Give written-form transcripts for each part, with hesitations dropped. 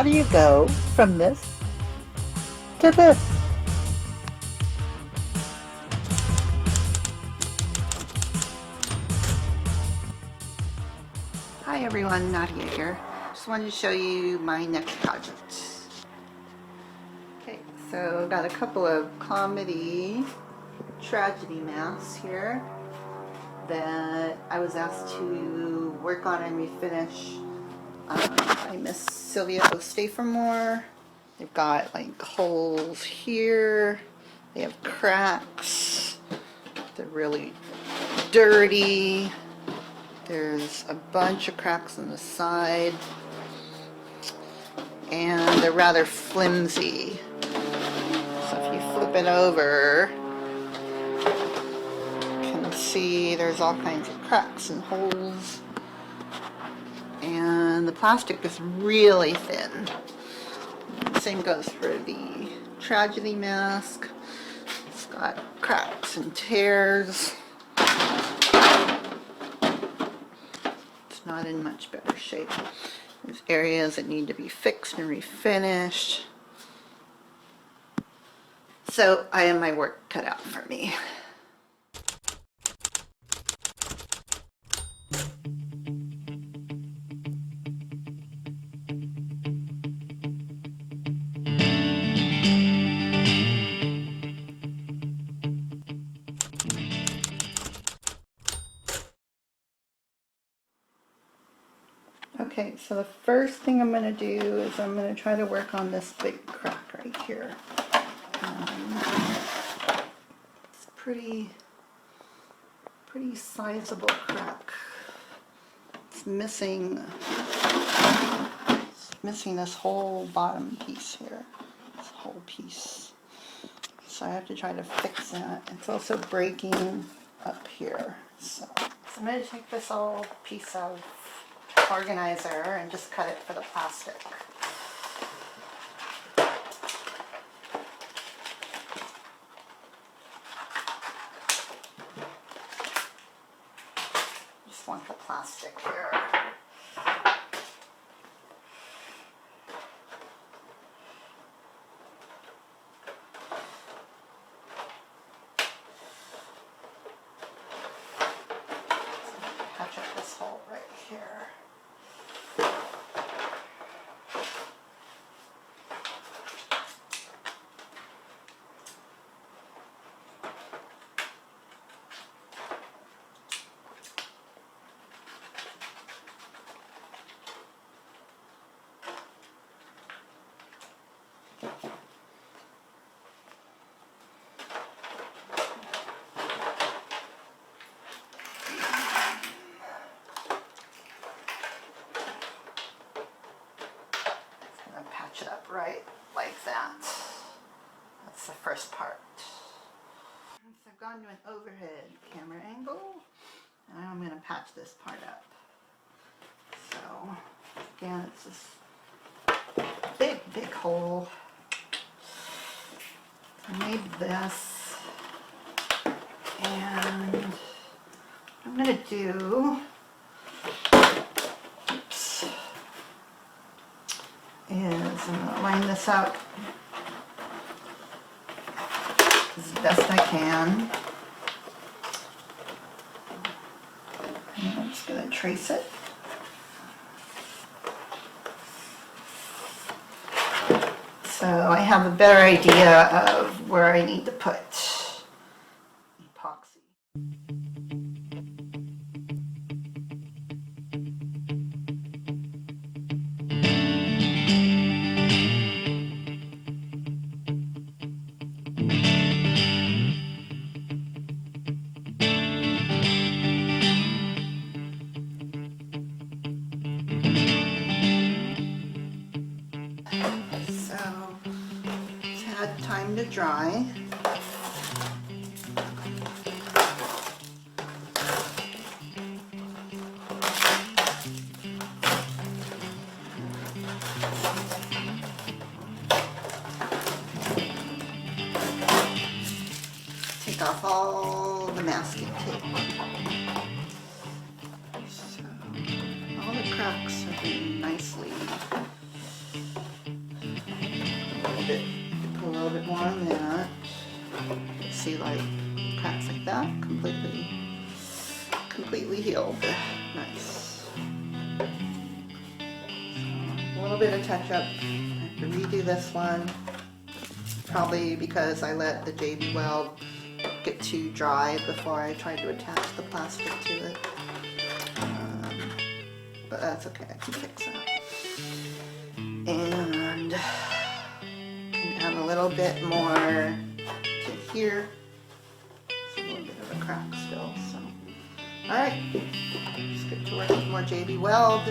how do you go from this to this? Hi everyone, Nadja here. Just wanted to show you my next project. Okay, so I've got a couple of comedy tragedy masks here that I was asked to work on and refinish by Miss Sylvia O'Stayformore. They've got like holes here, they have cracks, they're really dirty. There's a bunch of cracks on the side, and they're rather flimsy. So if you flip it over, you can see there's all kinds of cracks and holes. And the plastic is really thin. The same goes for the tragedy mask. It's got cracks and tears. Not in much better shape. There's areas that need to be fixed and refinished. So I have my work cut out for me. Okay, so the first thing I'm going to do is I'm going to try to work on this big crack right here. It's pretty sizable crack. It's missing this whole bottom piece here, this whole piece. So I have to try to fix that. It's also breaking up here. So I'm going to take this old piece of organizer and just cut it for the plastic. Just want the plastic here. Patch up this hole right here. Patch it up right like that. That's the first part. So I've gone to an overhead camera angle, and I'm going to patch this part up. So again, it's this big hole. I made this, and what I'm going to do is I'm going to line this out as best I can. And I'm just going to trace it. So I have a better idea of where I need to put epoxy. Time to dry. Take off all the masking tape. So all the cracks have been nicely completely healed. Nice. So, a little bit of touch up. I have to redo this one. Probably because I let the JB Weld get too dry before I tried to attach the plastic to it. But that's okay, I can fix that. And add a little bit more to here. It's a little bit of a crack still, so. Alright, let's get to work with more JB Weld,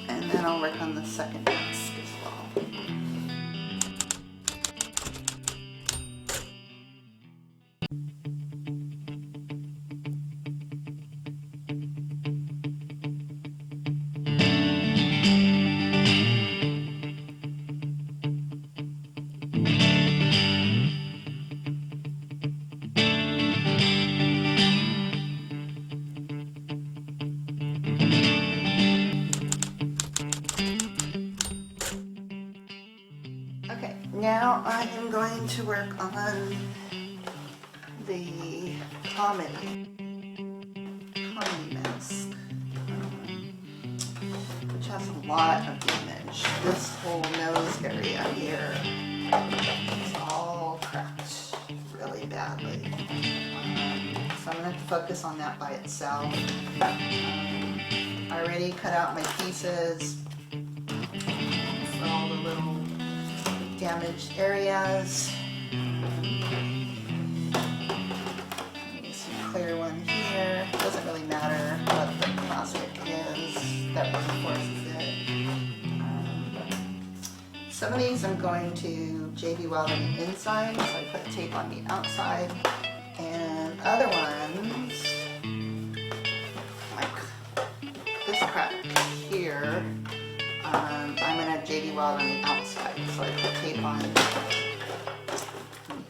and then I'll work on the second mask as well. Okay, now I am going to work on the comedy mask, which has a lot of damage. This whole nose area here is all cracked really badly. So I'm going to have to focus on that by itself. I already cut out my pieces for all the little damaged areas. Some clear one here. It doesn't really matter what the plastic is that reinforces it. Some of these I'm going to JB Weld on the inside, so I put tape on the outside. And other ones, like this crack here, I'm going to JB Weld on the outside, so I put tape on the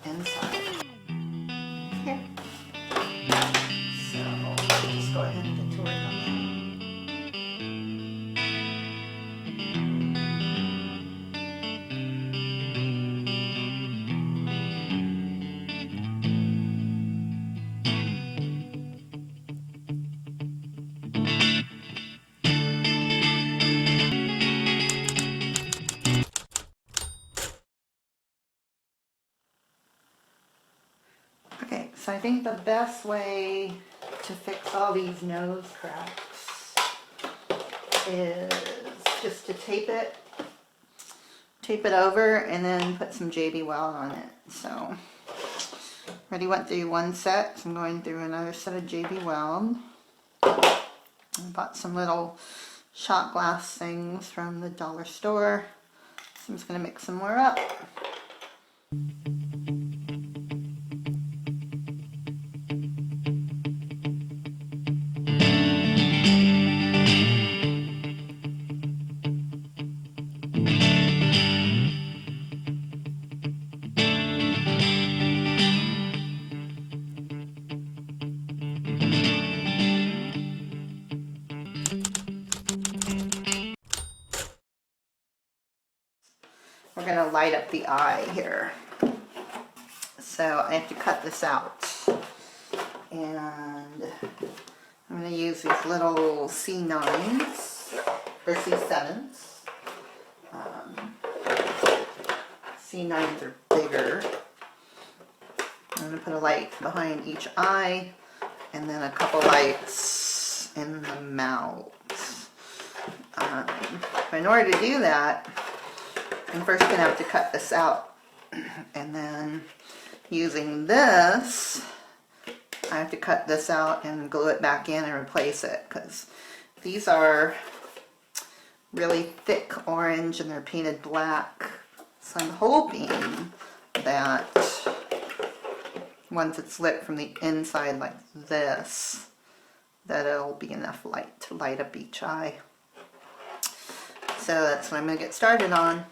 inside. Here. So I'll just go ahead and get to work on that. Okay, so I think the best way to fix all these nose cracks is just to tape it over and then put some JB Weld on it. So already went through one set, so I'm going through another set of JB Weld. I bought some little shot glass things from the dollar store, so I'm just going to mix some more up. We're going to light up the eye here. So I have to cut this out. And I'm going to use these little C9s, or C7s. C9s are bigger. I'm going to put a light behind each eye, and then a couple lights in the mouth. But in order to do that, I'm first going to have to cut this out, and then using this, I have to cut this out and glue it back in and replace it, because these are really thick orange and they're painted black. So I'm hoping that once it's lit from the inside like this, that it'll be enough light to light up each eye. So that's what I'm going to get started on.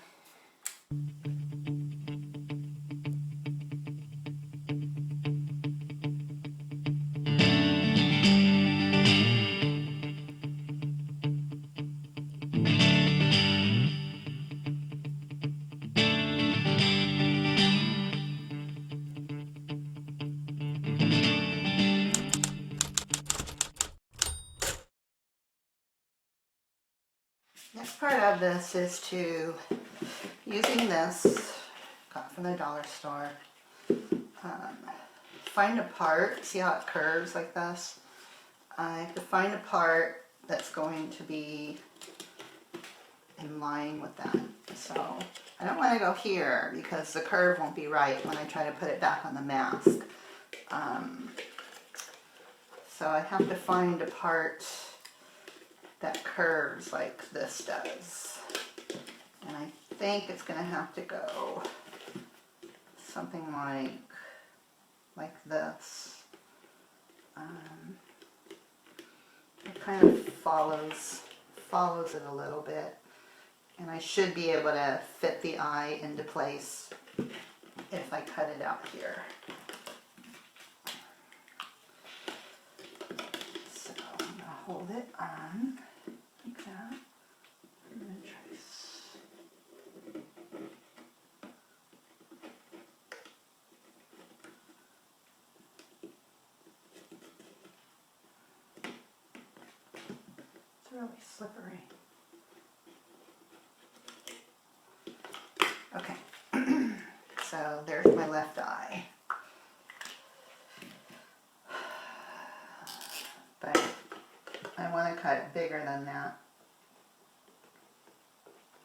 Next part of this is to, using this, got from the dollar store, find a part, see how it curves like this? I have to find a part that's going to be in line with that. So I don't want to go here because the curve won't be right when I try to put it back on the mask. So I have to find a part that curves like this does. And I think it's going to have to go something like this. It kind of follows it a little bit. And I should be able to fit the eye into place if I cut it out here. So I'm going to hold it on like that. I'm going to trace. It's really slippery. Okay, so there's my left eye. But I want to cut it bigger than that,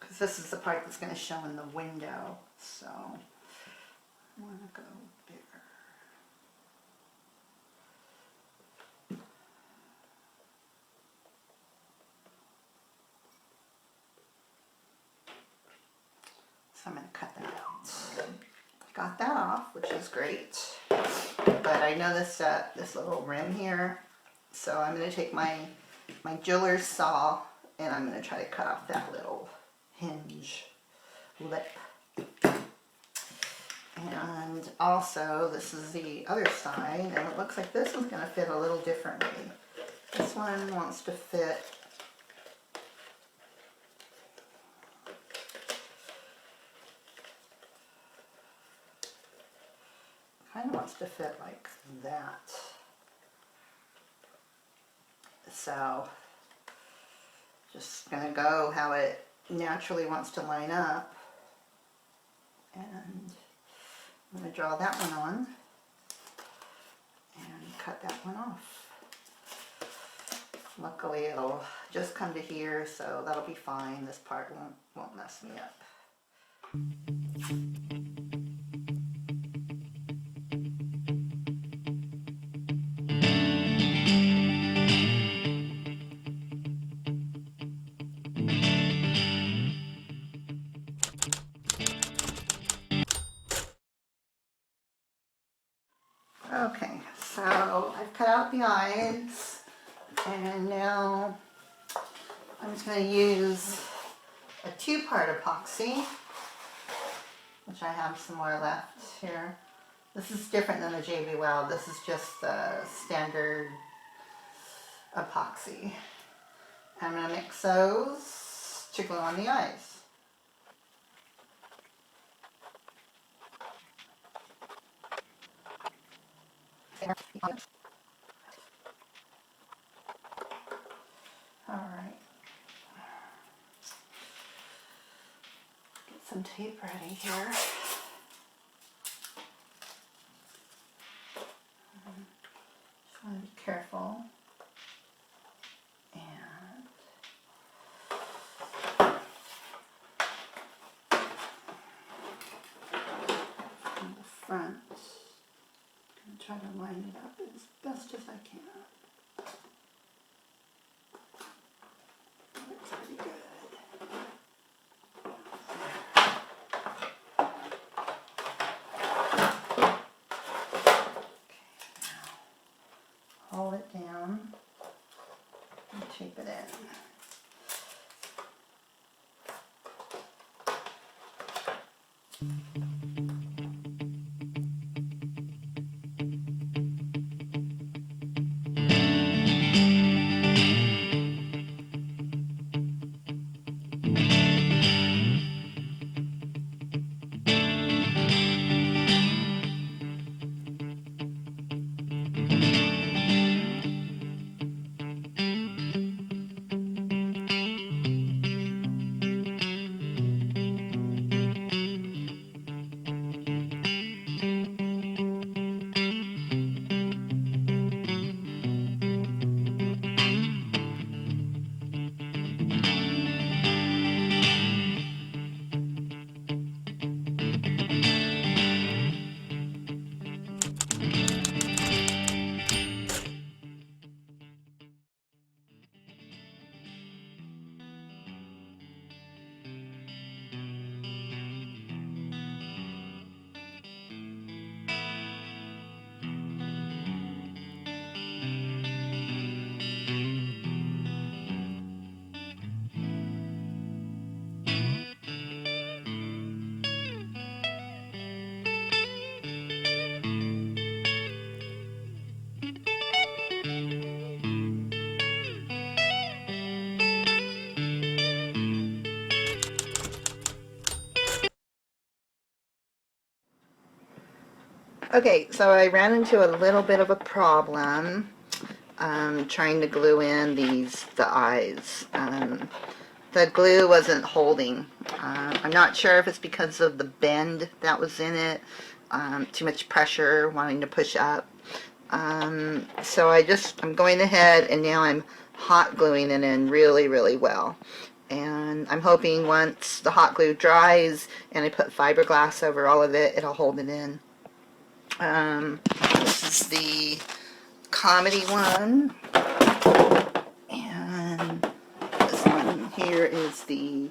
because this is the part that's going to show in the window, so I want to go bigger. So I'm going to cut that out. Got that off, which is great. But I know this little rim here, so I'm going to take my jeweler's saw and I'm going to try to cut off that little hinge lip. And also, this is the other side, and it looks like this one's going to fit a little differently. This one wants to fit like that. So just gonna go how it naturally wants to line up, and I'm gonna draw that one on and cut that one off. Luckily it'll just come to here, so that'll be fine. This part won't mess me up. Okay, so I've cut out the eyes, and now I'm just going to use a 2-part epoxy, which I have some more left here. This is different than the JB Weld. This is just the standard epoxy. I'm going to mix those to glue on the eyes. Alright. Get some tape ready here. Just want to be careful. And from the front, I'm going to try to line it up as best as I can. Looks pretty good. Hold it down and tape it in. Okay, so I ran into a little bit of a problem trying to glue in the eyes. The glue wasn't holding. I'm not sure if it's because of the bend that was in it, too much pressure wanting to push up. So I'm going ahead and now I'm hot gluing it in really, really well. And I'm hoping once the hot glue dries and I put fiberglass over all of it, it'll hold it in. This is the comedy one, and this one here is the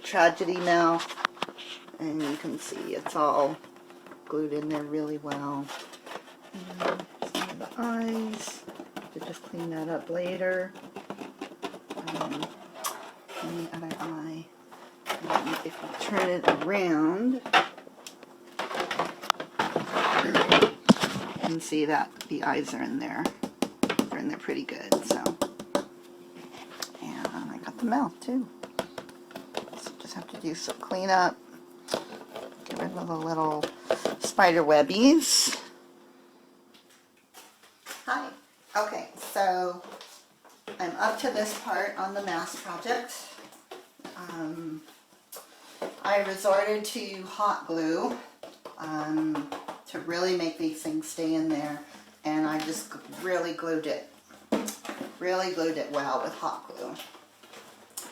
tragedy mouth, and you can see it's all glued in there really well. And some of the eyes, to just clean that up later. And the other eye, and if you turn it around, you can see that the eyes are in there. They're in there pretty good. So, and I got the mouth too. So just have to do some cleanup. Get rid of the little spider webbies. Hi. Okay, so I'm up to this part on the mask project. I resorted to hot glue to really make these things stay in there, and I just really glued it well with hot glue.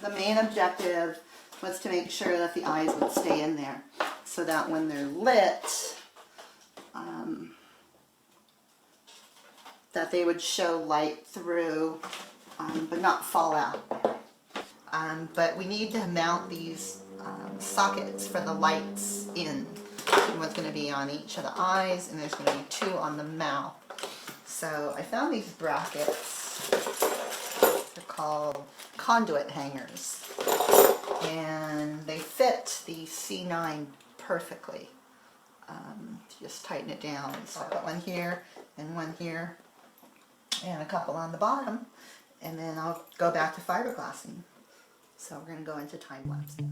The main objective was to make sure that the eyes would stay in there so that when they're lit, that they would show light through, but not fall out. But we need to mount these sockets for the lights in. And what's going to be on each of the eyes, and there's going to be 2 on the mouth. So I found these brackets. They're called conduit hangers, and they fit the C9 perfectly. Just tighten it down. So I put one here and one here, and a couple on the bottom, and then I'll go back to fiberglassing. So we're going to go into time lapse now.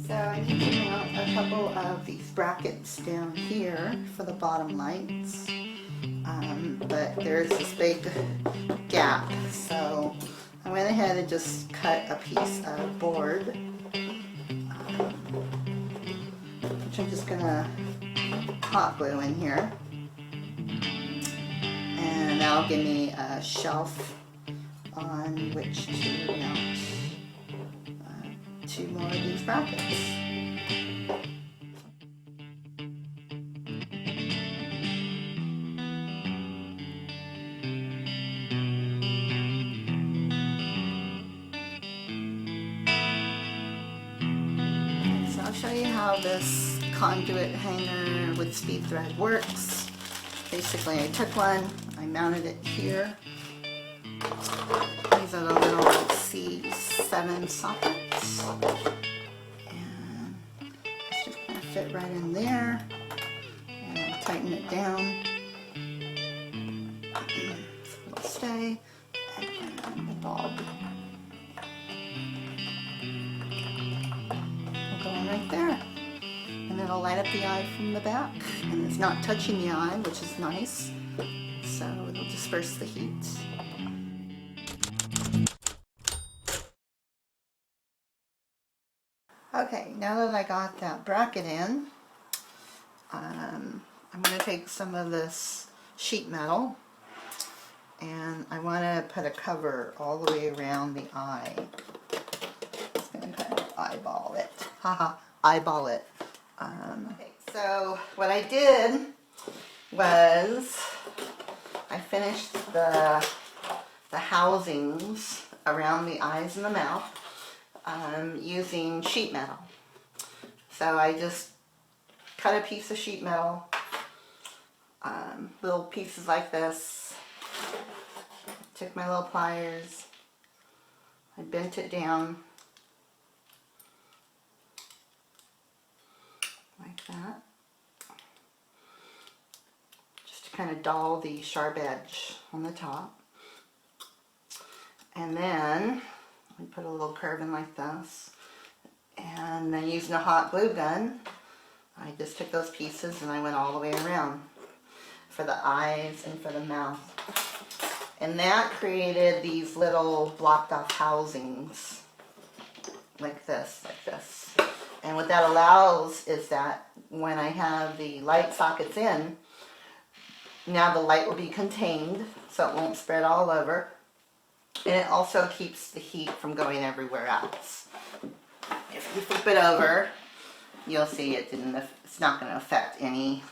So I need to mount a couple of these brackets down here for the bottom lights, but there's this big gap, so I went ahead and just cut a piece of board, which I'm just going to hot glue in here, and that'll give me a shelf on which to mount 2 more of these brackets. So I'll show you how this conduit hanger with speed thread works. Basically, I took one, I mounted it here. These are the little C7 sockets, and it's just going to fit right in there, and I'll tighten it down so it'll stay, and the dog will go in right there, and it'll light up the eye from the back, and it's not touching the eye, which is nice, so it'll disperse the heat. Okay, now that I got that bracket in, I'm going to take some of this sheet metal, and I want to put a cover all the way around the eye. Just going to kind of eyeball it. Haha, eyeball it. Okay, so what I did was finished the housings around the eyes and the mouth using sheet metal. So I just cut a piece of sheet metal, little pieces like this, took my little pliers, I bent it down like that, just to kind of dull the sharp edge on the top. And then I put a little curve in like this, and then using a hot glue gun, I just took those pieces and I went all the way around for the eyes and for the mouth. And that created these little blocked off housings like this, like this. And what that allows is that when I have the light sockets in, now the light will be contained so it won't spread all over. And it also keeps the heat from going everywhere else. If you flip it over, you'll see it's not going to affect any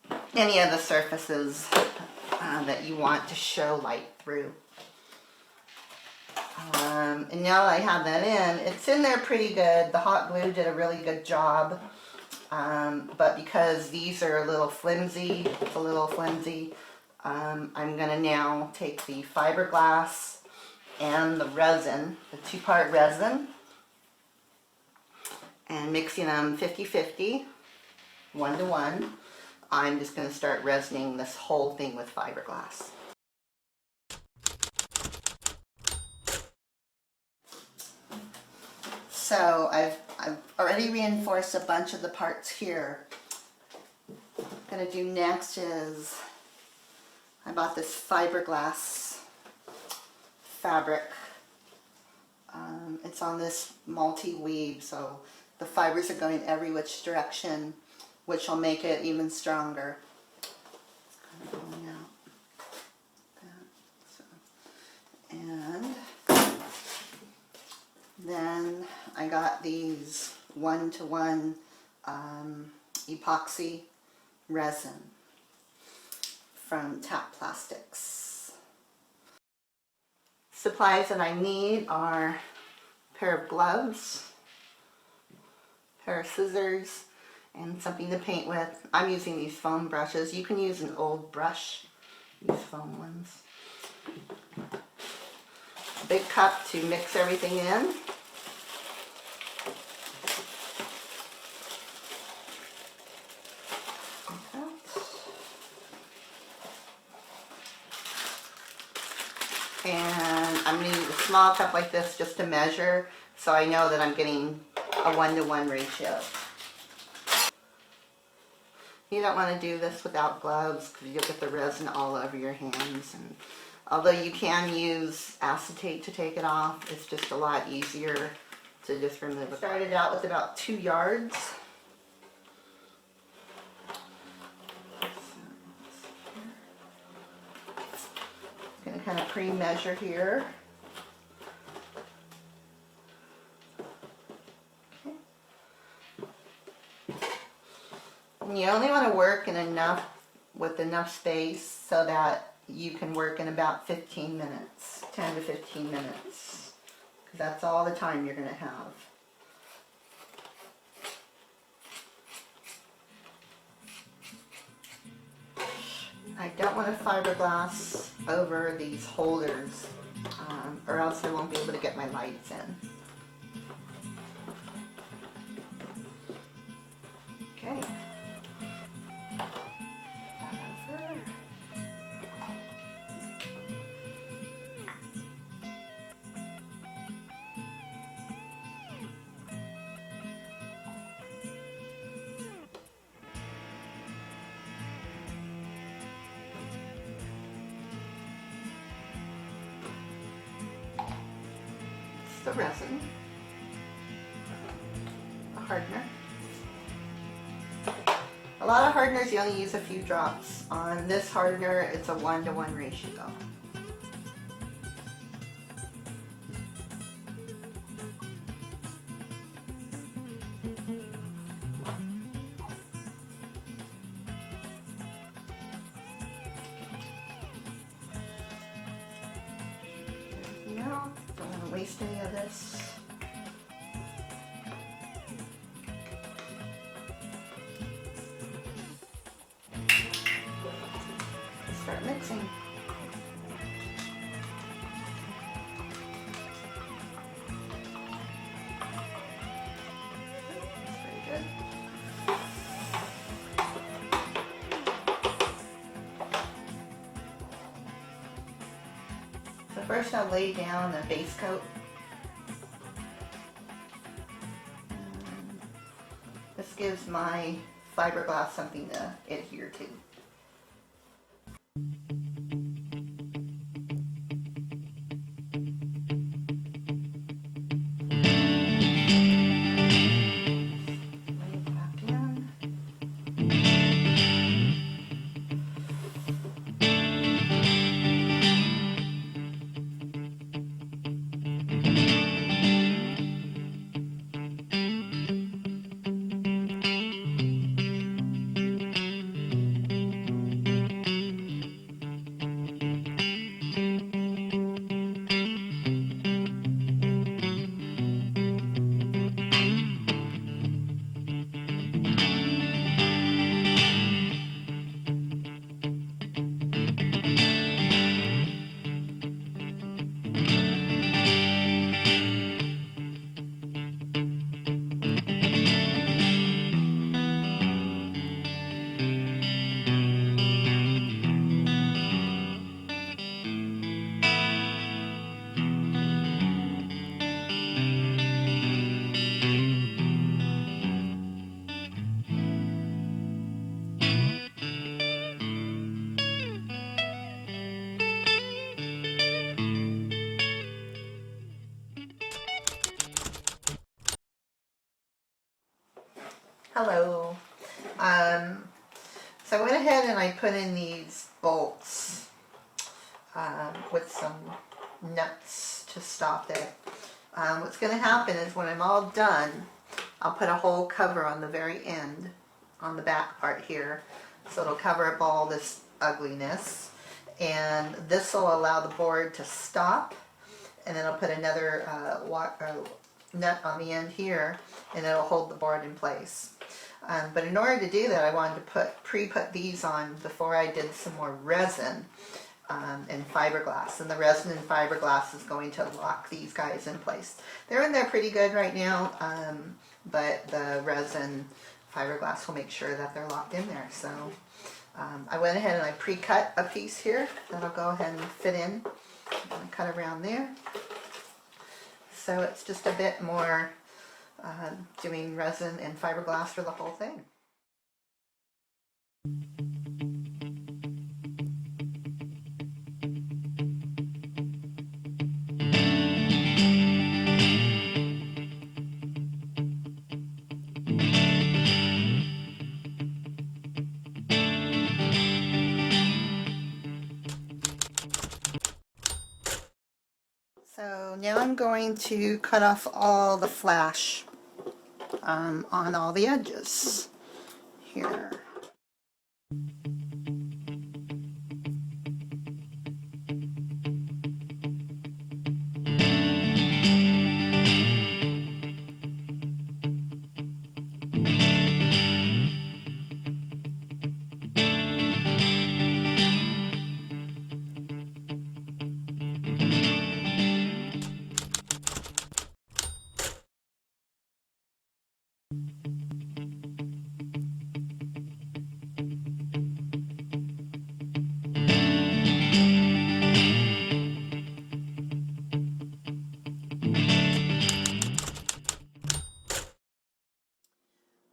of the surfaces that you want to show light through. And now that I have that in, it's in there pretty good. The hot glue did a really good job. But because these are a little flimsy, I'm going to now take the fiberglass and the resin, the 2-part resin, and mixing them 50-50, 1-to-1. I'm just going to start resining this whole thing with fiberglass. So I've already reinforced a bunch of the parts here. What I'm going to do next is I bought this fiberglass fabric. It's on this multi-weave, so the fibers are going every which direction, which will make it even stronger. It's kind of going out. And then I got these 1-to-1 epoxy resin from Tap Plastics. Supplies that I need are a pair of gloves, a pair of scissors, and something to paint with. I'm using these foam brushes. You can use an old brush, these foam ones. A big cup to mix everything in. And I'm going to use a small cup like this just to measure, so I know that I'm getting a 1-to-1 ratio. You don't want to do this without gloves because you'll get the resin all over your hands. And although you can use acetate to take it off, it's just a lot easier to just remove it. Started out with about 2 yards. Going to kind of pre-measure here. Okay. And you only want to work with enough space so that you can work in about 15 minutes, 10 to 15 minutes, because that's all the time you're going to have. I don't want to fiberglass over these holders, or else I won't be able to get my lights in. Okay. The resin, a hardener. A lot of hardeners you only use a few drops. On this hardener it's a 1-to-1 ratio. Don't waste any of this. Start mixing. So first I'll lay down a base coat. This gives my fiberglass something to adhere to. Lay it back down. Hello. So I went ahead and I put in these bolts with some nuts to stop it. What's going to happen is when I'm all done, I'll put a whole cover on the very end, on the back part here, so it'll cover up all this ugliness. And this will allow the board to stop, and then I'll put another nut on the end here, and it'll hold the board in place. But in order to do that, I wanted to pre-put these on before I did some more resin and fiberglass. And the resin and fiberglass is going to lock these guys in place. They're in there pretty good right now, but the resin fiberglass will make sure that they're locked in there. So I went ahead and I pre-cut a piece here that'll go ahead and fit in. I'm going to cut around there. So it's just a bit more doing resin and fiberglass for the whole thing. So now I'm going to cut off all the flash on all the edges here.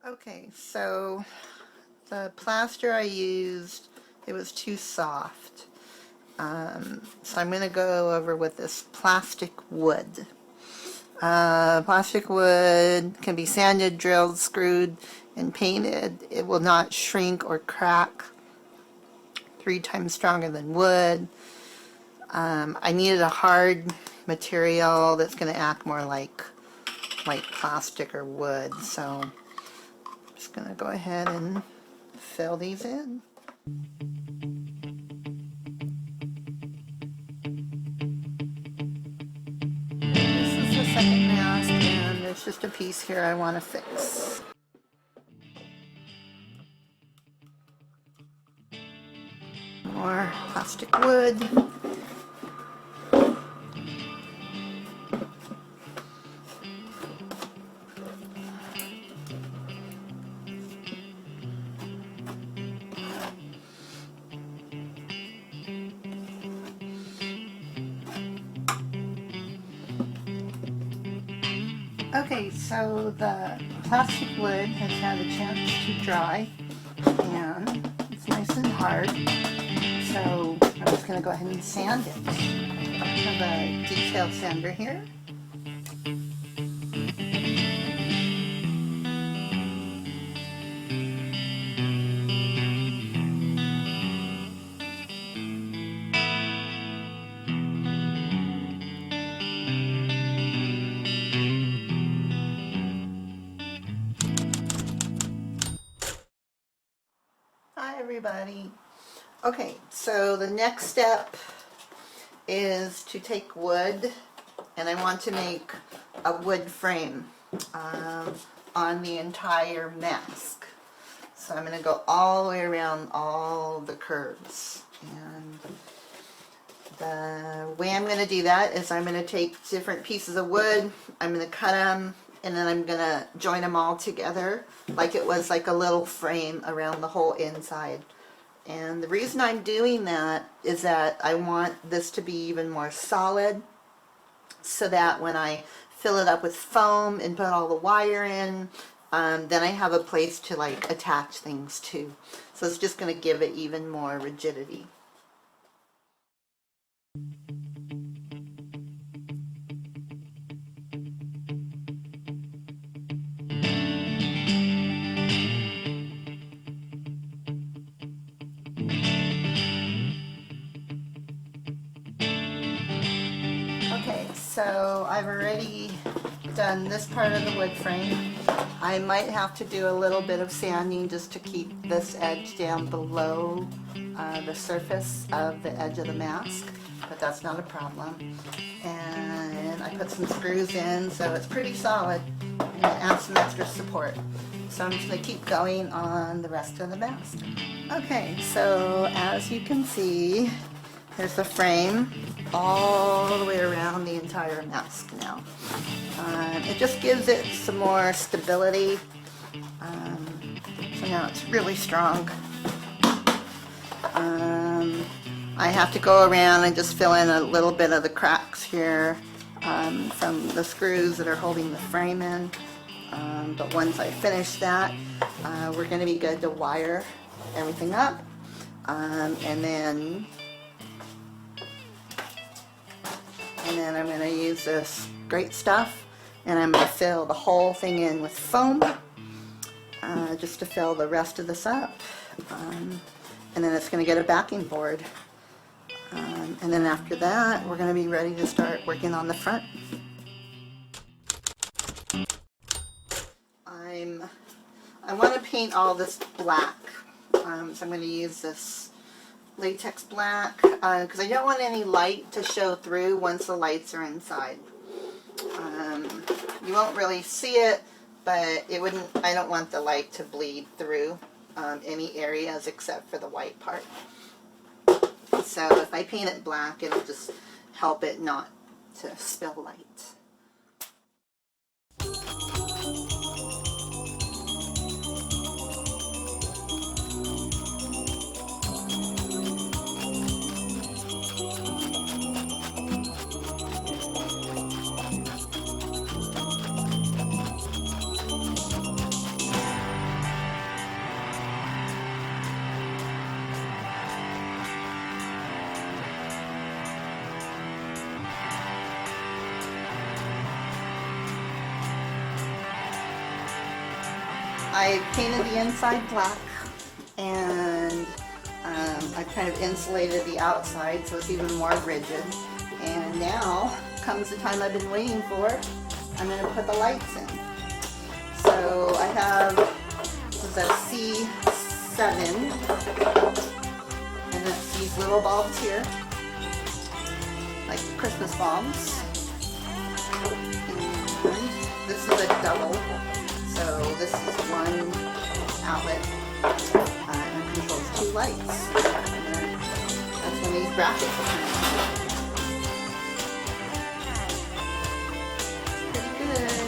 Okay, so the plaster I used, it was too soft. So I'm going to go over with this plastic wood. Plastic wood can be sanded, drilled, screwed, and painted. It will not shrink or crack. 3 times stronger than wood. I needed a hard material that's going to act more like plastic or wood. So I'm just going to go ahead and fill these in. second mask, and there's just a piece here I want to fix. More plastic wood. Okay, so the plastic wood has had a chance to dry, and it's nice and hard, so I'm just going to go ahead and sand it. I have a detailed sander here. Hi everybody. Okay, so the next step is to take wood, and I want to make a wood frame on the entire mask. So I'm going to go all the way around all the curves, and the way I'm going to do that is I'm going to take different pieces of wood, I'm going to cut them, and then I'm going to join them all together like it was like a little frame around the whole inside. And the reason I'm doing that is that I want this to be even more solid, so that when I fill it up with foam and put all the wire in, then I have a place to like attach things to. So it's just going to give it even more rigidity. Okay, so I've already done this part of the wood frame. I might have to do a little bit of sanding just to keep this edge down below the surface of the edge of the mask, but that's not a problem. And I put some screws in, so it's pretty solid. I'm going to add some extra support. So I'm just going to keep going on the rest of the mask. Okay, so as you can see, here's the frame all the way around the entire mask now. It just gives it some more stability. So now it's really strong. I have to go around and just fill in a little bit of the cracks here from the screws that are holding the frame in. But once I finish that, we're going to be good to wire everything up. And then I'm going to use this great stuff, and I'm going to fill the whole thing in with foam just to fill the rest of this up. And then it's going to get a backing board. And then after that, we're going to be ready to start working on the front. I want to paint all this black, so I'm going to use this latex black because I don't want any light to show through once the lights are inside. You won't really see it, but it wouldn't. I don't want the light to bleed through any areas except for the white part. So if I paint it black, it'll just help it not to spill light. I painted the inside black, and I kind of insulated the outside so it's even more rigid. And now comes the time I've been waiting for. I'm going to put the lights in. So I have the C7, and it's these little bulbs here, like Christmas bulbs. And is a double, so this is one outlet and it controls two lights. And then that's when these brackets come in. Pretty good.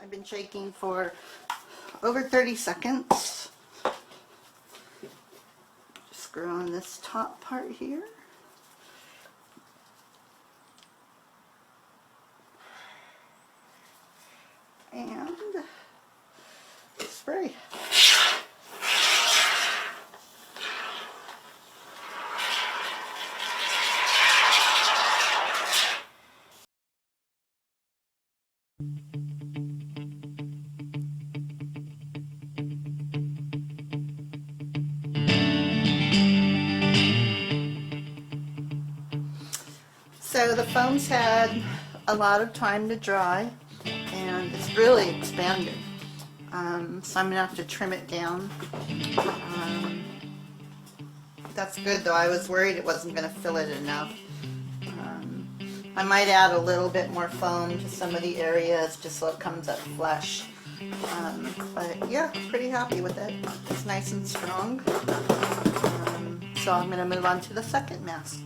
I've been shaking for over 30 seconds. Just screw on this top part here. And spray. So the foam's had a lot of time to dry and it's really expanded. So I'm going to have to trim it down. That's good though. I was worried it wasn't going to fill it enough. I might add a little bit more foam to some of the areas just so it comes up flush. But yeah, pretty happy with it. It's nice and strong. So I'm going to move on to the second mask.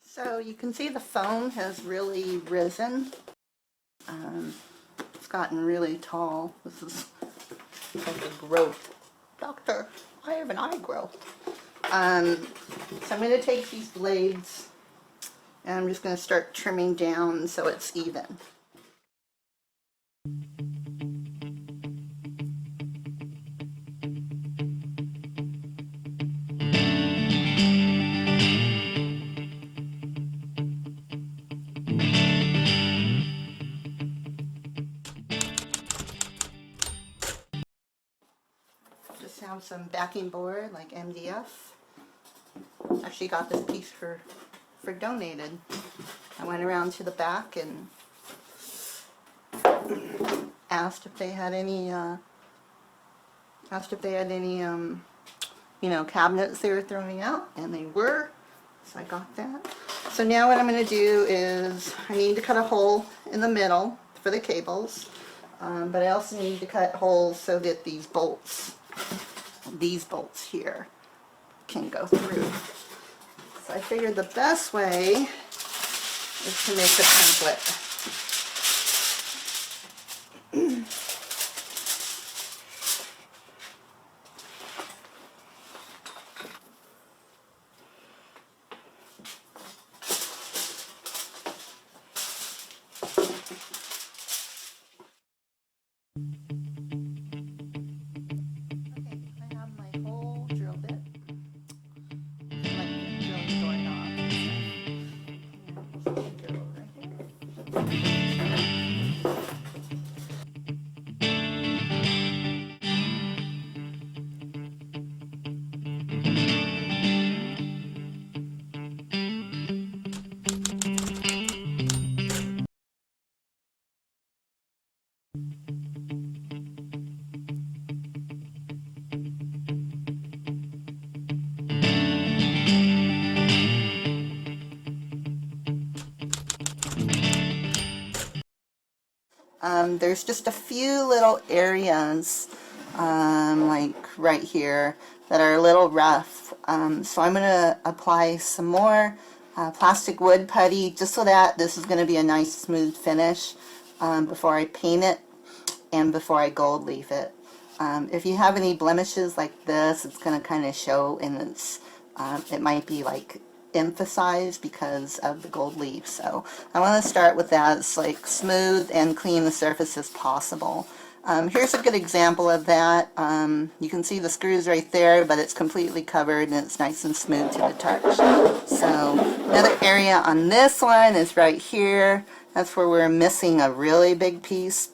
So you can see the foam has really risen. It's gotten really tall. This is like a growth. Doctor, I have an eye growth. So I'm going to take these blades and I'm just going to start trimming down so it's even. Just have some backing board like MDF. Actually got this piece for donated. I went around to the back and asked if they had any you know, cabinets they were throwing out, and they were, so I got that. So now what I'm going to do is I need to cut a hole in the middle for the cables, but I also need to cut holes so that these bolts here can go through. So I figured the best way is to make a template. There's just a few little areas, like right here, that are a little rough. So I'm going to apply some more plastic wood putty, just so that this is going to be a nice smooth finish before I paint it and before I gold leaf it. If you have any blemishes like this, it's going to kind of show, and it might be like emphasized because of the gold leaf. So I want to start with that as like smooth and clean the surface as possible. Here's a good example of that. You can see the screws right there, but it's completely covered and it's nice and smooth to the touch. So another area on this one is right here. That's where we're missing a really big piece.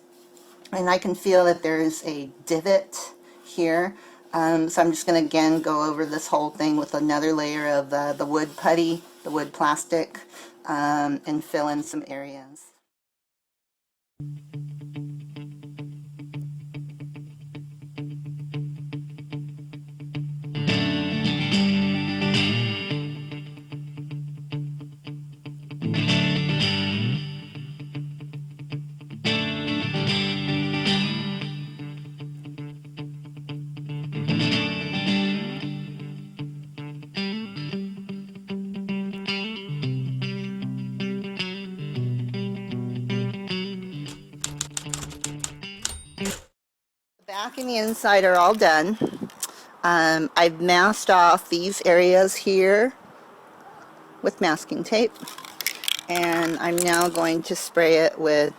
And I can feel that there's a divot here. So I'm just going to again go over this whole thing with another layer of the wood putty, the wood plastic, and fill in some areas. The back and the inside are all done. I've masked off these areas here with masking tape, and I'm now going to spray it with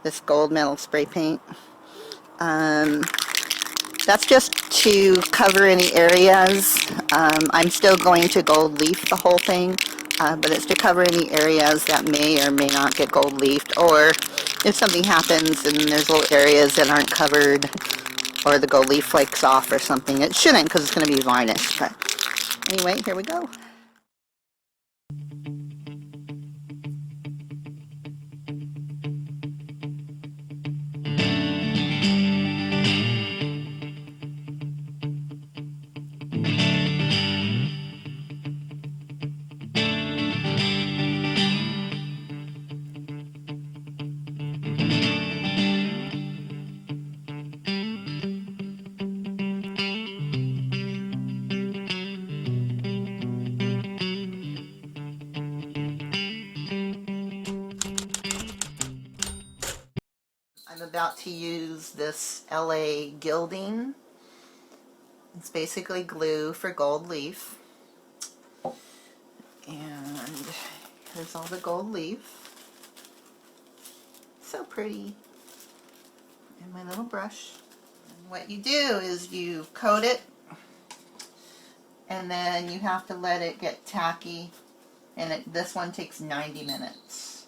this gold metal spray paint. That's just to cover any areas. I'm still going to gold leaf the whole thing, but it's to cover any areas that may or may not get gold leafed, or if something happens and there's little areas that aren't covered, or the gold leaf flakes off or something. It shouldn't, because it's going to be varnished. But anyway, here we go. I'm about to use this LA gilding. It's basically glue for gold leaf. And here's all the gold leaf. So pretty. And my little brush. And what you do is you coat it, and then you have to let it get tacky. And this one takes 90 minutes.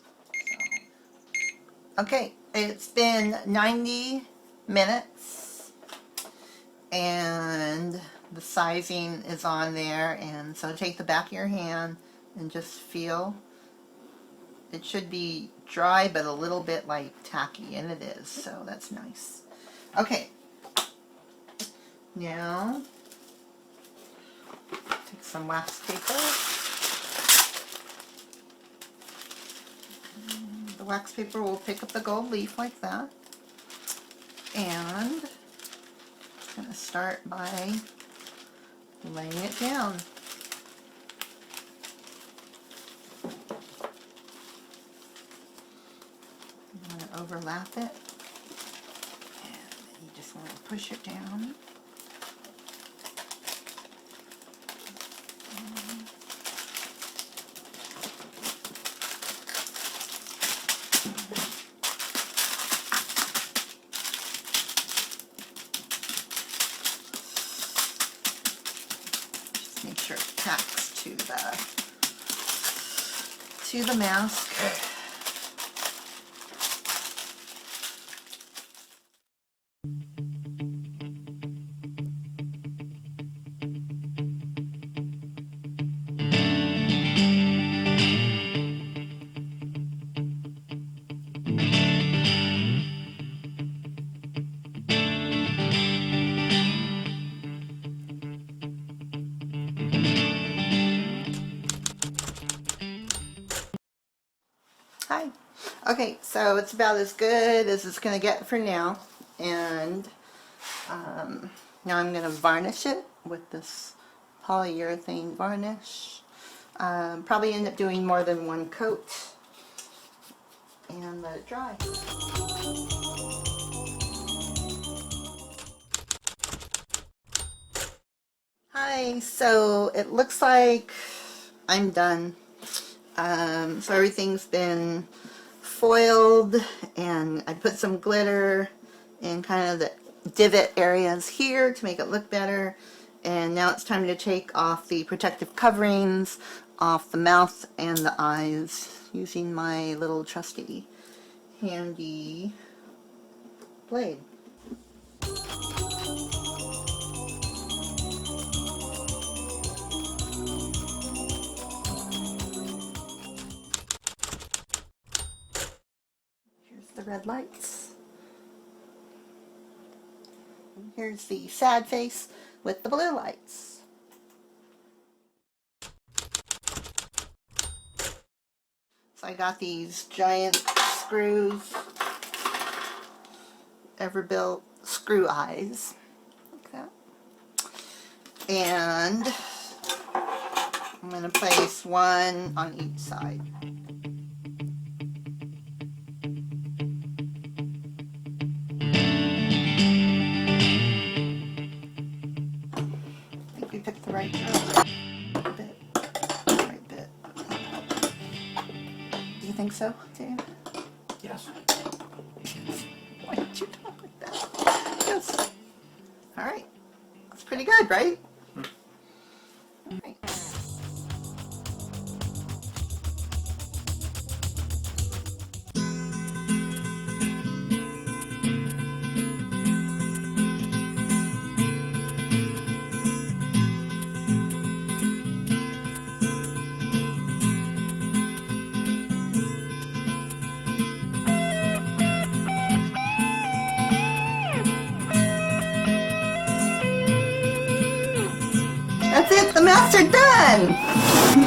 So. Okay, it's been 90 minutes. And the sizing is on there, and so take the back of your hand and just feel. It should be dry but a little bit like tacky, and it is, so that's nice. Okay, now take some wax paper. And the wax paper will pick up the gold leaf like that, and I'm going to start by laying it down. I'm going to overlap it, and you just want to push it down. Make sure it tacks to the mask. Okay, so it's about as good as it's going to get for now. And now I'm going to varnish it with this polyurethane varnish. Probably end up doing more than one coat and let it dry. Hi, so it looks like I'm done. So everything's been foiled, and I put some glitter in kind of the divot areas here to make it look better. And now it's time to take off the protective coverings off the mouth and the eyes using my little trusty handy blade. Here's the red lights. And here's the sad face with the blue lights. So I got these giant screws, Everbuilt screw eyes, like that. And I'm going to place one on each side. I think we picked the right bit. Right bit. Do you think so, Dave? Yes. Why did you talk like that? Yes. All right. That's pretty good, right? All right. That's it, the masks are done!